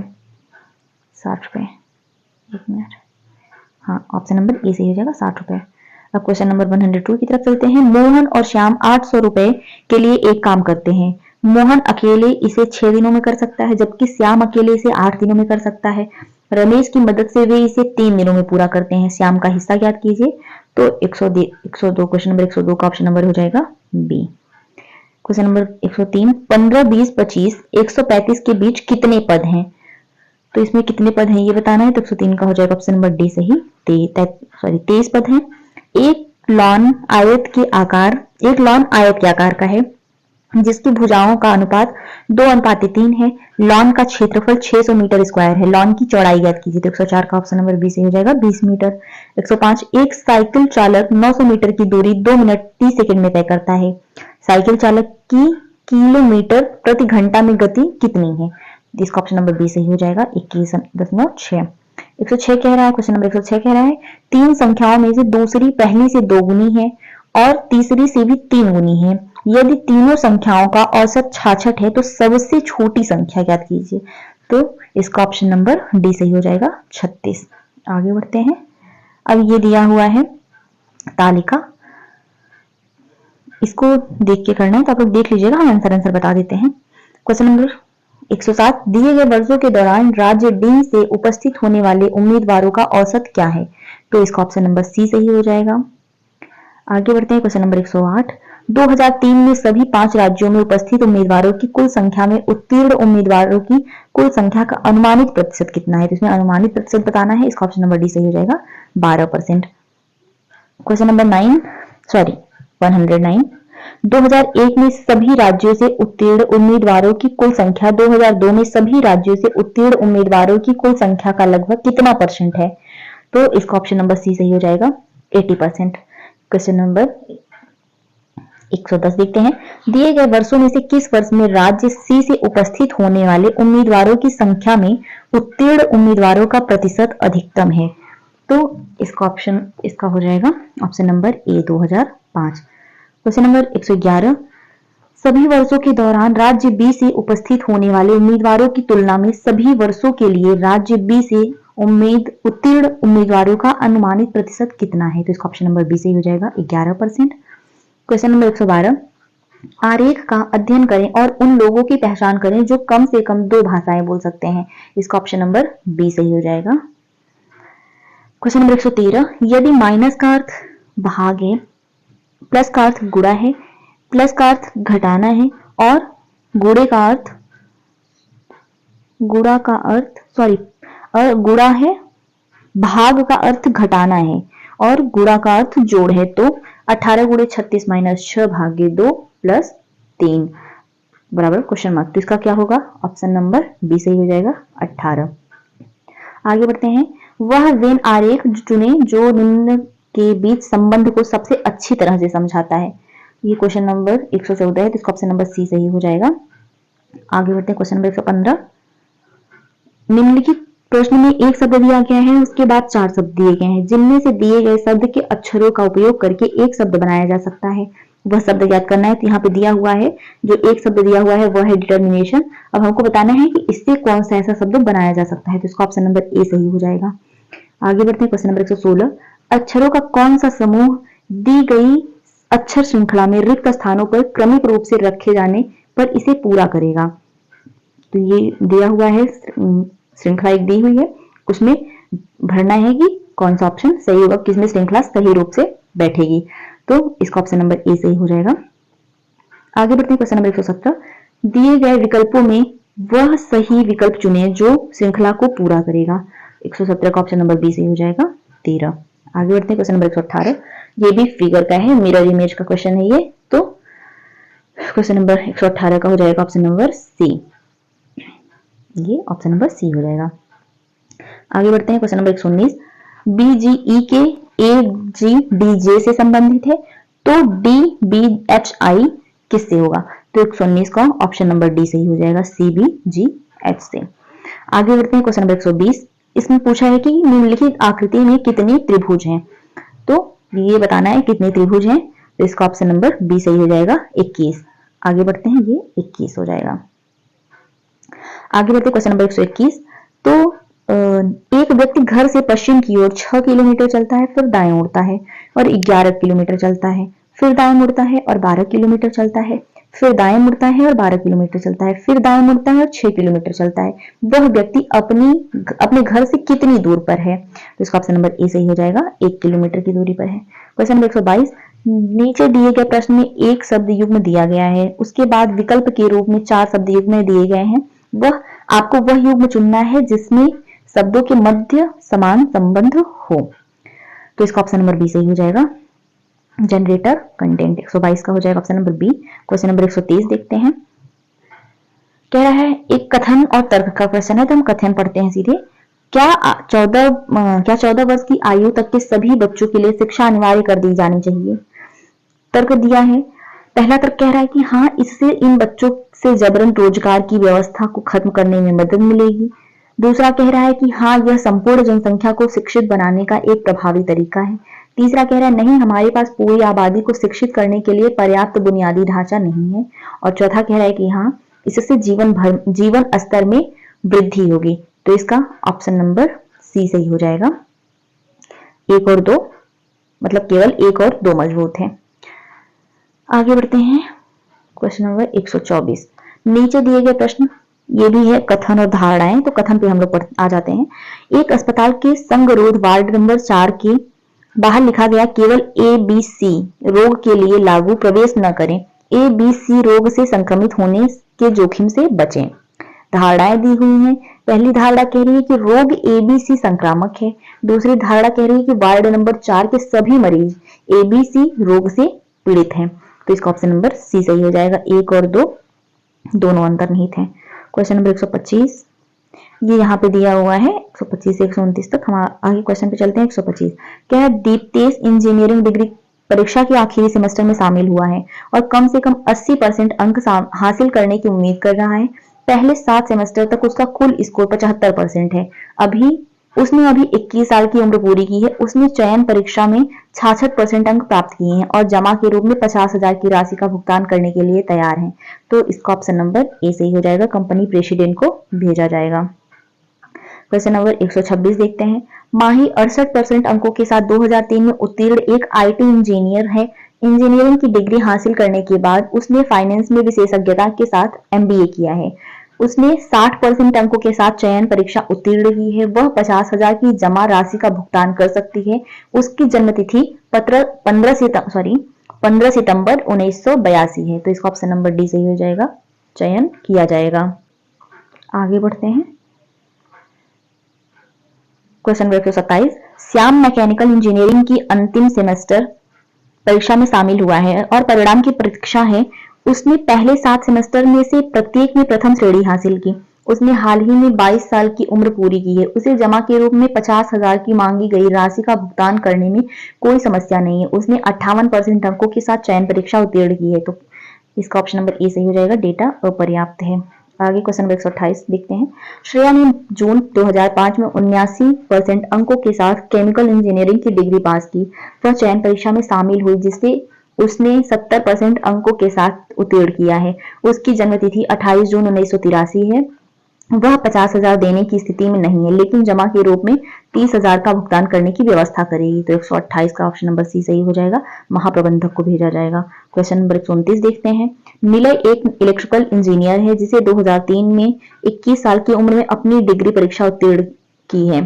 Speaker 1: एक मिनट, हाँ ऑप्शन नंबर ए सही हो जाएगा, 60 रुपए। अब क्वेश्चन नंबर 102 की तरफ चलते हैं। मोहन और श्याम 800 रुपए के लिए एक काम करते हैं। मोहन अकेले इसे 6 दिनों में कर सकता है, जबकि श्याम अकेले इसे 8 दिनों में कर सकता है। रमेश की मदद से वे इसे 3 दिनों में पूरा करते हैं। श्याम का हिस्सा याद कीजिए, तो 102 क्वेश्चन नंबर 102 का ऑप्शन नंबर हो जाएगा बी। क्वेश्चन नंबर 103, 15, 20, 25, 135 के बीच कितने पद हैं, तो इसमें कितने पद हैं ये बताना है, तो 103 का हो जाएगा ऑप्शन नंबर डी सही, 23 पद हैं। एक लॉन आयत के आकार का है जिसकी भुजाओं का अनुपात 2:3 है। लॉन का क्षेत्रफल 600 मीटर स्क्वायर है। लॉन की चौड़ाई याद कीजिए, तो 104 का ऑप्शन नंबर बी से हो जाएगा, 20 मीटर। 105, एक साइकिल चालक 900 मीटर की दूरी 2 मिनट 30 सेकंड में तय करता है। साइकिल चालक की किलोमीटर प्रति घंटा में गति कितनी है? इसका ऑप्शन नंबर बी सही हो जाएगा, 21.6। 106 कह रहा है, क्वेश्चन नंबर 106 कह रहा है तीन संख्याओं में से दूसरी पहली से 2 गुनी है और तीसरी से भी 3 गुनी है। यदि तीनों संख्याओं का औसत 66 है तो सबसे छोटी संख्या ज्ञात कीजिए। तो इसका ऑप्शन नंबर डी सही हो जाएगा, 36। आगे बढ़ते हैं। अब ये दिया हुआ है तालिका, इसको देख के करना है तो आप लोग देख लीजिएगा, हम आंसर बता देते हैं। क्वेश्चन नंबर 107 दिए गए वर्षों के दौरान राज्य डी से उपस्थित होने वाले उम्मीदवारों का औसत क्या है? तो इसका ऑप्शन नंबर सी सही हो जाएगा। आगे बढ़ते हैं। क्वेश्चन नंबर 108 2003 में सभी 5 राज्यों में उपस्थित उम्मीदवारों की कुल संख्या में उत्तीर्ण उम्मीदवारों की कुल संख्या का अनुमानित प्रतिशत कितना है? तो इसमें अनुमानित प्रतिशत बताना है, इसका ऑप्शन नंबर डी सही हो जाएगा, 12%। क्वेश्चन नंबर 109 2001 में सभी राज्यों से उत्तीर्ण उम्मीदवारों की कुल संख्या 2002 में सभी राज्यों से उत्तीर्ण उम्मीदवारों की कुल संख्या का लगभग कितना % है? तो इसका ऑप्शन नंबर सी सही हो जाएगा, 80%। क्वेश्चन नंबर 110 देखते हैं। दिए गए वर्षों में से किस वर्ष में राज्य सी से उपस्थित होने वाले उम्मीदवारों की संख्या में उत्तीर्ण उम्मीदवारों का प्रतिशत अधिकतम है? तो इसका हो जाएगा option number A, 2005। Question number 111 सभी वर्षों के दौरान राज्य बी से उपस्थित होने वाले उम्मीदवारों की तुलना में सभी वर्षों के लिए राज्य बी से उत्तीर्ण उम्मीदवारों का अनुमानित प्रतिशत कितना है? तो इसका ऑप्शन नंबर बी सही हो जाएगा, 11%। क्वेश्चन नंबर 112 आरेख का अध्ययन करें और उन लोगों की पहचान करें जो कम से कम 2 भाषाएं बोल सकते हैं। इसका ऑप्शन नंबर बी सही हो जाएगा। क्वेश्चन नंबर 113 यदि माइनस का अर्थ भाग है, प्लस का अर्थ गुणा है, प्लस का अर्थ घटाना है और गुणा है, भाग का अर्थ घटाना है और गुणा का अर्थ जोड़ है, तो 18 गुणे 36 माइनस 6 भागे 2 प्लस 3 बराबर क्वेश्चन मार्क। तो इसका क्या होगा? ऑप्शन नंबर बी सही हो जाएगा, 18। आगे बढ़ते हैं। वह वेन आरेख चुने जो निम्न के बीच संबंध को सबसे अच्छी तरह से समझाता है। ये क्वेश्चन नंबर 114 है, तो इसका ऑप्शन नंबर सी सही हो जाएगा। आगे बढ़ते हैं। क्वेश्चन नंबर 115 निम्नलिखित प्रश्न में एक शब्द दिया गया है, उसके बाद 4 शब्द दिए गए हैं, जिनमें से दिए गए शब्द के अक्षरों का उपयोग करके एक शब्द बनाया जा सकता है। वह शब्द याद करना है। तो यहाँ पे दिया हुआ है, जो एक शब्द दिया हुआ है वह है डिटर्मिनेशन। अब हमको बताना है कि इससे कौन सा ऐसा शब्द बनाया जा सकता है, तो इसका ऑप्शन नंबर ए सही हो जाएगा। आगे बढ़ते हैं। क्वेश्चन नंबर 116 अक्षरों का कौन सा समूह दी गई अक्षर श्रृंखला में रिक्त स्थानों पर क्रमिक रूप से रखे जाने पर इसे पूरा करेगा? तो ये दिया हुआ है, श्रृंखला एक दी हुई है, उसमें भरना है कि कौन सा ऑप्शन सही होगा, किसमें श्रृंखला सही रूप से बैठेगी। तो इसका ऑप्शन नंबर ए सही हो जाएगा। आगे बढ़ते हैं। क्वेश्चन नंबर 117 दिए गए विकल्पों में वह सही विकल्प चुने जो श्रृंखला को पूरा करेगा। 117 का ऑप्शन नंबर बी सही हो जाएगा, 13। आगे बढ़ते हैं। क्वेश्चन नंबर 118 ये भी फिगर का है, मिरर इमेज का क्वेश्चन है ये, तो क्वेश्चन नंबर 118 का हो जाएगा ऑप्शन नंबर सी। ये ऑप्शन नंबर सी हो जाएगा। आगे बढ़ते हैं। क्वेश्चन नंबर 119 बीजीई के एजीडीजे से संबंधित है, तो डीबीएचआई किससे होगा? तो 119 का ऑप्शन नंबर डी सही हो जाएगा, सीबीजीएच से। आगे बढ़ते हैं। क्वेश्चन नंबर 120 इसमें पूछा है कि निम्नलिखित आकृति में कितने त्रिभुज हैं, तो ये बताना है कितने त्रिभुज हैं। तो इसका ऑप्शन नंबर बी सही हो जाएगा, 21। आगे बढ़ते हैं। ये 21 हो जाएगा। आगे बढ़ते हैं। क्वेश्चन नंबर 121 तो एक व्यक्ति घर से पश्चिम की ओर 6 किलोमीटर चलता है, फिर दाएं मुड़ता है और 11 किलोमीटर चलता है, फिर दाएं मुड़ता है और 12 किलोमीटर चलता है, फिर दाएं मुड़ता है और 12 किलोमीटर चलता है, फिर दाएं मुड़ता है और 6 किलोमीटर चलता है। वह व्यक्ति अपने घर से कितनी दूर पर है? तो इसका ऑप्शन नंबर ए सही हो जाएगा, 1 किलोमीटर की दूरी पर है। क्वेश्चन नंबर 122 नीचे दिए गए प्रश्न में एक शब्द युग्म दिया गया है, उसके बाद विकल्प के रूप में 4 शब्द युग्म दिए गए हैं। आपको वह युग्म चुनना है जिसमें शब्दों के मध्य समान संबंध हो। तो इसका ऑप्शन नंबर बी सही हो जाएगा, जनरेटर कंटेंट। 122 का हो जाएगा option number B. Question number 123 देखते हैं। कह रहा है एक कथन और तर्क का क्वेश्चन है, तो हम कथन पढ़ते हैं सीधे। क्या 14 वर्ष की आयु तक के सभी बच्चों के लिए शिक्षा अनिवार्य कर दी जानी चाहिए? तर्क दिया है पहला तर्क कह रहा है कि हाँ, इससे इन बच्चों से जबरन रोजगार की व्यवस्था को खत्म करने में मदद मिलेगी। दूसरा कह रहा है कि हाँ, यह संपूर्ण जनसंख्या को शिक्षित बनाने का एक प्रभावी तरीका है। तीसरा कह रहा है नहीं, हमारे पास पूरी आबादी को शिक्षित करने के लिए पर्याप्त बुनियादी ढांचा नहीं है। और चौथा कह रहा है कि हाँ, इससे जीवन स्तर में वृद्धि होगी। तो इसका ऑप्शन नंबर सी सही हो जाएगा। एक और दो, मतलब केवल एक और दो मजबूत है। आगे बढ़ते हैं, क्वेश्चन नंबर 124। नीचे दिए गए प्रश्न, ये भी है कथन और धारणाएं, तो कथन पे हम लोग आ जाते हैं। एक अस्पताल के संगरोध वार्ड नंबर 4 के बाहर लिखा गया केवल ABC रोग के लिए लागू प्रवेश न करें। ABC रोग से संक्रमित होने के जोखिम से बचें। धारणाएं दी हुई हैं। पहली धारणा कह रही है कि रोग ABC संक्रामक है। दूसरी धारणा कह रही है कि वार्ड नंबर 4 के सभी मरीज ABC रोग से पीड़ित हैं। तो इसका ऑप्शन नंबर सी सही हो जाएगा। एक और दो दोनों अंतर्निहित हैं। क्वेश्चन नंबर 125, ये यहाँ पे दिया हुआ है 125 से 129 तक। हम आगे क्वेश्चन पे चलते हैं। 125 क्या है, दीप्तेश इंजीनियरिंग डिग्री परीक्षा के आखिरी सेमेस्टर में शामिल हुआ है और कम से कम 80% अंक हासिल करने की उम्मीद कर रहा है। पहले 7 सेमेस्टर तक उसका कुल स्कोर 75% है। उसने अभी 21 साल की उम्र पूरी की है। उसने चयन परीक्षा में 66% अंक प्राप्त किए हैं और जमा के रूप में 50,000 की राशि का भुगतान करने के लिए तैयार है। तो इसका ऑप्शन नंबर ए सही हो जाएगा। कंपनी प्रेसिडेंट को भेजा जाएगा। क्वेश्चन नंबर 126 देखते हैं। माही 68% अंकों के साथ 2003 में उत्तीर्ण एक IT इंजीनियर है। इंजीनियरिंग की डिग्री हासिल करने के बाद उसने फाइनेंस में विशेषज्ञता के साथ MBA किया है। उसने 60% अंकों के साथ चयन परीक्षा उत्तीर्ण की है। वह 50,000 की जमा राशि का भुगतान कर सकती है। उसकी जन्मतिथि 15 सितंबर 1982 है। तो इसका ऑप्शन नंबर डी सही हो जाएगा। चयन किया जाएगा। आगे बढ़ते हैं। Question number 127, Shyam mechanical engineering की अंतिम सेमेस्टर परीक्षा में शामिल हुआ है और परिणाम की प्रतीक्षा है। उसने पहले 7 सेमेस्टर में से प्रत्येक में प्रथम श्रेणी हासिल की। उसने हाल ही में 22 साल की उम्र पूरी की है। उसे जमा के रूप में 50,000 की मांगी गई राशि का भुगतान करने में कोई समस्या नहीं है। उसने 58% अंकों के साथ चयन परीक्षा उत्तीर्ण की है। तो इसका ऑप्शन नंबर ए सही हो जाएगा। डेटा अपर्याप्त है। आगे क्वेश्चन नंबर 128 देखते हैं। श्रेया ने जून 2005 में 79% अंकों के साथ केमिकल इंजीनियरिंग की डिग्री पास की। वह चयन परीक्षा में शामिल हुई जिससे उसने 70% अंकों के साथ उत्तीर्ण किया है। उसकी जन्मतिथि 28 जून 1983 है। वह 50,000 देने की स्थिति में नहीं है, लेकिन जमा के रूप में 30,000 का भुगतान करने की व्यवस्था करेगी। तो 128 का ऑप्शन नंबर सी सही हो जाएगा। महाप्रबंधक को भेजा जाएगा। क्वेश्चन नंबर 34 देखते हैं। निलय एक इलेक्ट्रिकल इंजीनियर है जिसे 2003 में 21 साल की उम्र में अपनी डिग्री परीक्षा उत्तीर्ण की है।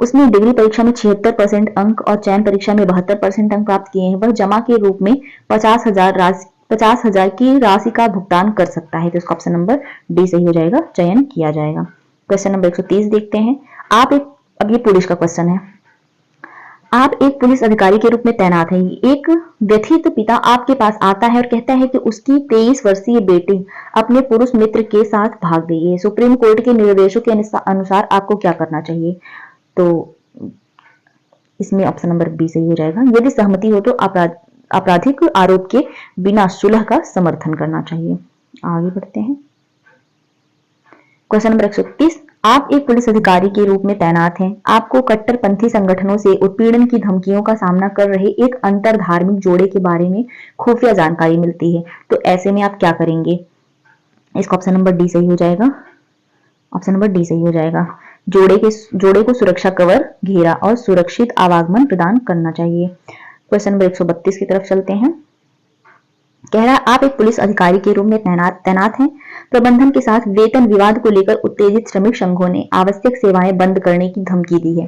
Speaker 1: उसने डिग्री परीक्षा में 76% अंक और चयन परीक्षा में 72% अंक प्राप्त किए हैं। वह जमा के रूप में 50,000 की राशि का भुगतान कर सकता है। तो इसका ऑप्शन नंबर डी सही हो जाएगा। चयन किया जाएगा। क्वेश्चन नंबर 130 देखते हैं। अब ये पुलिस का क्वेश्चन है। आप एक पुलिस अधिकारी के रूप में तैनात हैं। एक व्यथित पिता आपके पास आता है और कहता है कि उसकी 23 वर्षीय बेटी अपने पुरुष मित्र के साथ भाग गई है। सुप्रीम कोर्ट के निर्देशों के अनुसार आपको क्या करना चाहिए? तो इसमें ऑप्शन नंबर बी सही हो जाएगा। यदि सहमति हो तो आपराधिक आरोप के बिना सुलह का समर्थन करना चाहिए। आगे बढ़ते हैं। क्वेश्चन नंबर 131, आप एक पुलिस अधिकारी के रूप में तैनात हैं। आपको कट्टरपंथी संगठनों से उत्पीड़न की धमकियों का सामना कर रहे एक अंतर धार्मिक जोड़े के बारे में खुफिया जानकारी मिलती है। तो ऐसे में आप क्या करेंगे? इसका ऑप्शन नंबर डी सही हो जाएगा। ऑप्शन नंबर डी सही हो जाएगा। जोड़े को सुरक्षा कवर, घेरा और सुरक्षित आवागमन प्रदान करना चाहिए। क्वेश्चन नंबर 132 की तरफ चलते हैं। कह रहा है आप एक पुलिस अधिकारी के रूप में तैनात हैं। प्रबंधन के साथ वेतन विवाद को लेकर उत्तेजित श्रमिक संघों ने आवश्यक सेवाएं बंद करने की धमकी दी है।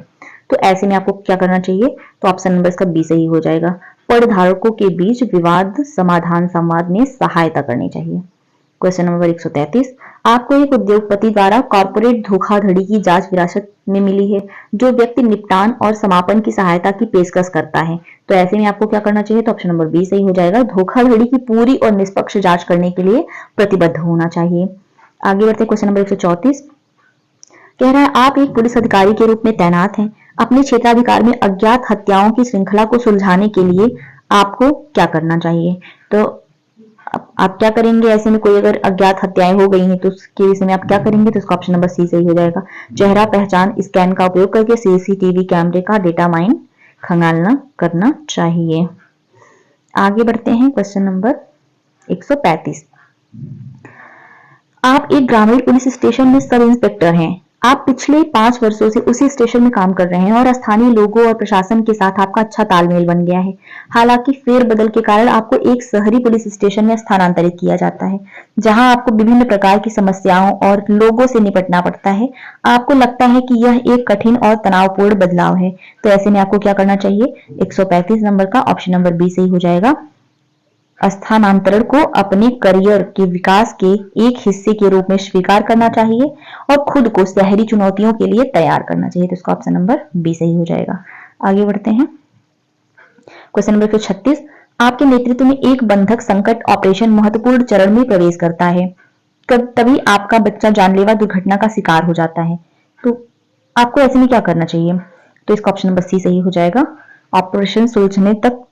Speaker 1: तो ऐसे में आपको क्या करना चाहिए? तो ऑप्शन नंबर इसका बी सही हो जाएगा। पदधारकों के बीच विवाद समाधान संवाद में सहायता करनी चाहिए। क्वेश्चन नंबर 133, आपको एक उद्योगपति द्वारा कॉर्पोरेट धोखाधड़ी की जांच विरासत में मिली है जो व्यक्ति निपटान और समापन की सहायता की पेशकश करता है। तो ऐसे में आपको क्या करना चाहिए? तो ऑप्शन नंबर बी सही हो जाएगा। धोखाधड़ी की पूरी और निष्पक्ष जांच करने के लिए प्रतिबद्ध होना चाहिए। आगे बढ़ते क्वेश्चन नंबर 134, कह रहा है आप एक पुलिस अधिकारी के रूप में तैनात हैं। अपने क्षेत्राधिकार में अज्ञात हत्याओं की श्रृंखला को सुलझाने के लिए आपको क्या करना चाहिए? तो आप क्या करेंगे ऐसे में? कोई अगर अज्ञात हत्याएं हो गई हैं तो उसके विषय में आप क्या करेंगे? तो इसका ऑप्शन नंबर सी सही हो जाएगा। चेहरा पहचान स्कैन का उपयोग करके सीसीटीवी कैमरे का डेटा माइन खंगालना करना चाहिए। आगे बढ़ते हैं क्वेश्चन नंबर 135। आप एक ग्रामीण पुलिस स्टेशन में सब इंस्पेक्टर हैं। आप पिछले 5 वर्षों से उसी स्टेशन में काम कर रहे हैं और स्थानीय लोगों और प्रशासन के साथ आपका अच्छा तालमेल बन गया है। हालांकि फेरबदल के कारण आपको एक शहरी पुलिस स्टेशन में स्थानांतरित किया जाता है, जहां आपको विभिन्न प्रकार की समस्याओं और लोगों से निपटना पड़ता है। आपको लगता है कि यह एक कठिन और तनावपूर्ण बदलाव है, तो ऐसे में आपको क्या करना चाहिए? 135 नंबर का ऑप्शन नंबर बी सही हो जाएगा। स्थानांतरण को अपने करियर के विकास के एक हिस्से के रूप में स्वीकार करना चाहिए और खुद को शहरी चुनौतियों के लिए तैयार करना चाहिए। तो इसका ऑप्शन नंबर बी सही हो जाएगा। आगे बढ़ते हैं क्वेश्चन नंबर 136। आपके नेतृत्व में एक बंधक संकट ऑपरेशन महत्वपूर्ण चरण में प्रवेश करता है। तभी आपका बच्चा जानलेवा दुर्घटना का शिकार हो जाता है, तो आपको ऐसे में क्या करना चाहिए? तो इसका ऑप्शन नंबर सी सही हो जाएगा। ऑपरेशन सुलझने तक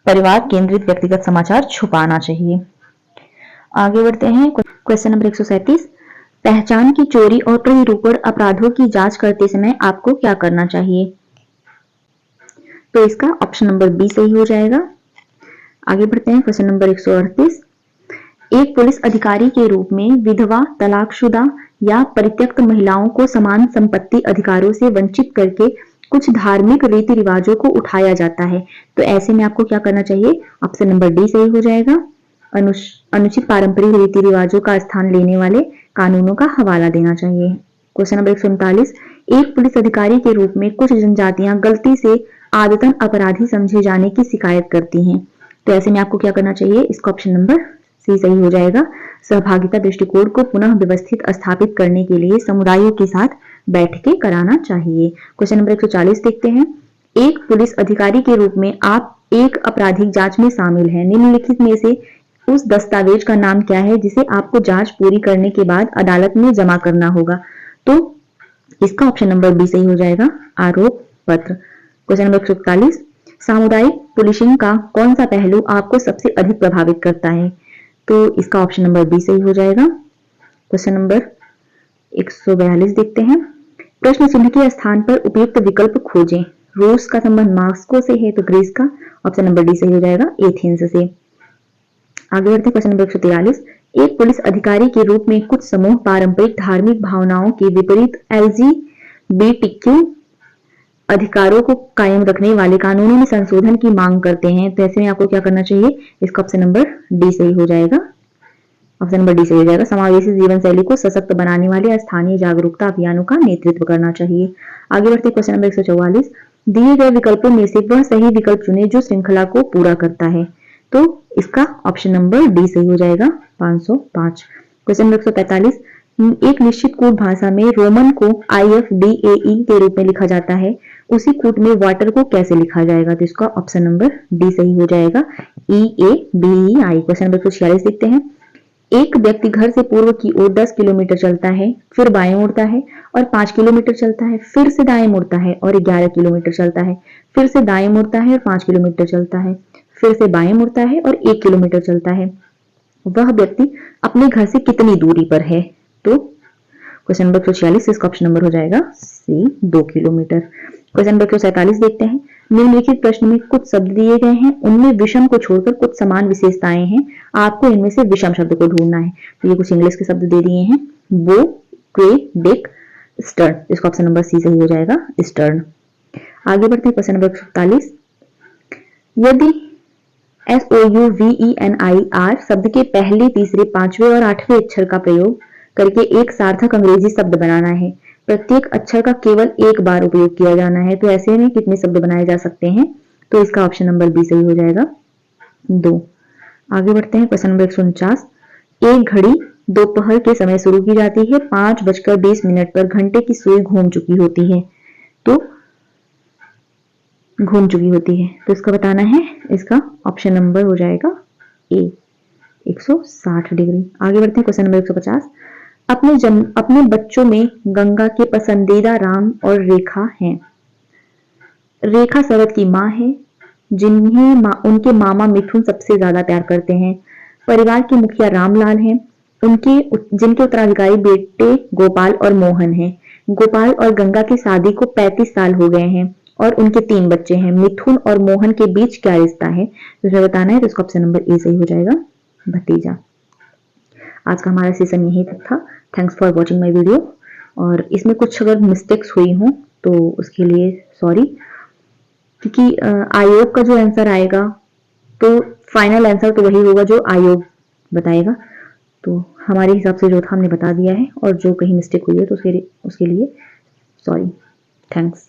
Speaker 1: परिवार केंद्रित व्यक्तिगत समाचार छुपाना चाहिए। आगे बढ़ते हैं क्वेश्चन नंबर 137। पहचान की चोरी और प्रत्यारोपण अपराधों की जांच करते समय आपको क्या करना चाहिए? तो इसका ऑप्शन नंबर बी सही हो जाएगा। आगे बढ़ते हैं क्वेश्चन नंबर 138। एक पुलिस अधिकारी के रूप में विधवा, तलाकशुदा या परित्यक्त महिलाओं को समान संपत्ति अधिकारों से वंचित करके कुछ धार्मिक रीति रिवाजों को उठाया जाता है, तो ऐसे में आपको क्या करना चाहिए? ऑप्शन नंबर डी सही हो जाएगा। अनुचित पारंपरिक रीति रिवाजों का स्थान लेने वाले कानूनों का हवाला देना चाहिए। Question number 139। एक पुलिस अधिकारी के रूप में कुछ जनजातियां गलती से आदतन अपराधी समझे जाने की शिकायत करती हैं, तो ऐसे में आपको क्या करना चाहिए? इसका ऑप्शन नंबर सी सही हो जाएगा। सहभागिता दृष्टिकोण को पुनः व्यवस्थित स्थापित करने के लिए समुदायों के साथ बैठकें कराना चाहिए। क्वेश्चन नंबर 140 देखते हैं। एक पुलिस अधिकारी के रूप में आप एक आपराधिक जांच में शामिल हैं। निम्नलिखित में से उस दस्तावेज का नाम क्या है जिसे आपको जांच पूरी करने के बाद अदालत में जमा करना होगा? तो इसका ऑप्शन नंबर बी सही हो जाएगा। आरोप पत्र। Question number 141। सामुदायिक पुलिसिंग का कौन सा पहलू आपको सबसे अधिक प्रभावित करता है? तो इसका ऑप्शन नंबर बी सही हो जाएगा। क्वेश्चन नंबर 142 देखते हैं। प्रश्न चिन्ह के स्थान पर उपयुक्त विकल्प खोजें। रूस का संबंध मॉस्को से है, तो ग्रीस का ऑप्शन नंबर डी सही हो जाएगा, एथेंस से। आगे बढ़ते हैं क्वेश्चन नंबर 143। एक पुलिस अधिकारी के रूप में कुछ समूह पारंपरिक धार्मिक भावनाओं के विपरीत एलजीबीटीक्यू अधिकारों को कायम रखने वाले कानूनों में संशोधन की मांग करते हैं, तो ऐसे में आपको क्या करना चाहिए? इसका ऑप्शन नंबर डी सही हो जाएगा। ऑप्शन नंबर डी सही हो जाएगा। समावेशी जीवन शैली को सशक्त बनाने वाले स्थानीय जागरूकता अभियानों का नेतृत्व करना चाहिए। आगे बढ़ते क्वेश्चन नंबर 144। दिए गए विकल्पों में से वह सही विकल्प चुने जो श्रृंखला को पूरा करता है, तो इसका ऑप्शन नंबर डी सही हो जाएगा, 505। Question number 145। एक निश्चित कूट भाषा में रोमन को IFDAE के रूप में लिखा जाता है, उसी कूट में वाटर को कैसे लिखा जाएगा? तो इसका ऑप्शन नंबर डी सही हो जाएगा, EABEI। क्वेश्चन नंबर 146 देखते हैं। एक व्यक्ति घर से पूर्व की ओर 10 किलोमीटर चलता है, फिर बाएं मुड़ता है और 5 किलोमीटर चलता है, फिर से दाएं मुड़ता है और 11 किलोमीटर चलता है, फिर से दाएं मुड़ता है और 5 किलोमीटर चलता है, फिर से बाएं मुड़ता है और 1 किलोमीटर चलता है। वह व्यक्ति अपने घर से कितनी दूरी पर है? तो क्वेश्चन नंबर 146 इसका ऑप्शन नंबर हो जाएगा सी, 2 किलोमीटर। क्वेश्चन नंबर 147 देखते हैं। निम्नलिखित प्रश्न में कुछ शब्द दिए गए हैं, उनमें विषम को छोड़कर कुछ समान विशेषताएं हैं, आपको इनमें से विषम शब्द को ढूंढना है। तो ये कुछ इंग्लिश के शब्द दे दिए हैं, बो, क्वे, डिक, स्टर्न। इसका ऑप्शन नंबर सी सही हो जाएगा, स्टर्न। आगे बढ़ते हैं क्वेश्चन नंबर 147। यदि SOUVENIR शब्द के पहले, तीसरे, पांचवें और 8वें अक्षर का प्रयोग करके एक सार्थक अंग्रेजी शब्द बनाना है, प्रत्येक अक्षर का केवल एक बार उपयोग किया जाना है, तो ऐसे में कितने शब्द बनाए जा सकते हैं? तो इसका ऑप्शन नंबर बी सही हो जाएगा, 2। आगे बढ़ते हैं क्वेश्चन नंबर 149। एक घड़ी दोपहर के समय शुरू की जाती है, 5:20 पर घंटे की सुई घूम चुकी होती है, तो इसका बताना है। इसका ऑप्शन नंबर हो जाएगा ए, 160 डिग्री। आगे बढ़ते हैं क्वेश्चन नंबर 150। अपने बच्चों में गंगा के पसंदीदा राम और रेखा हैं। रेखा शरद की मां है, जिन्हें उनके मामा मिथुन सबसे ज्यादा प्यार करते हैं। परिवार के मुखिया रामलाल हैं। जिनके उत्तराधिकारी बेटे गोपाल और मोहन हैं। गोपाल और गंगा की शादी को 35 साल हो गए हैं और उनके 3 बच्चे हैं। मिथुन और मोहन के बीच क्या रिश्ता है, तुम्हें बताना है, तो इसका ऑप्शन नंबर ए सही हो जाएगा, भतीजा। आज का हमारा सेशन यही तक था। Thanks for watching my video. और इसमें कुछ अगर मिस्टेक्स हुई हों तो उसके लिए सॉरी, क्योंकि आयोग का जो आंसर आएगा तो फाइनल आंसर तो वही होगा जो आयोग बताएगा। तो हमारे हिसाब से जो था हमने बता दिया है, और जो कहीं मिस्टेक हुई है तो उसके लिए सॉरी। थैंक्स।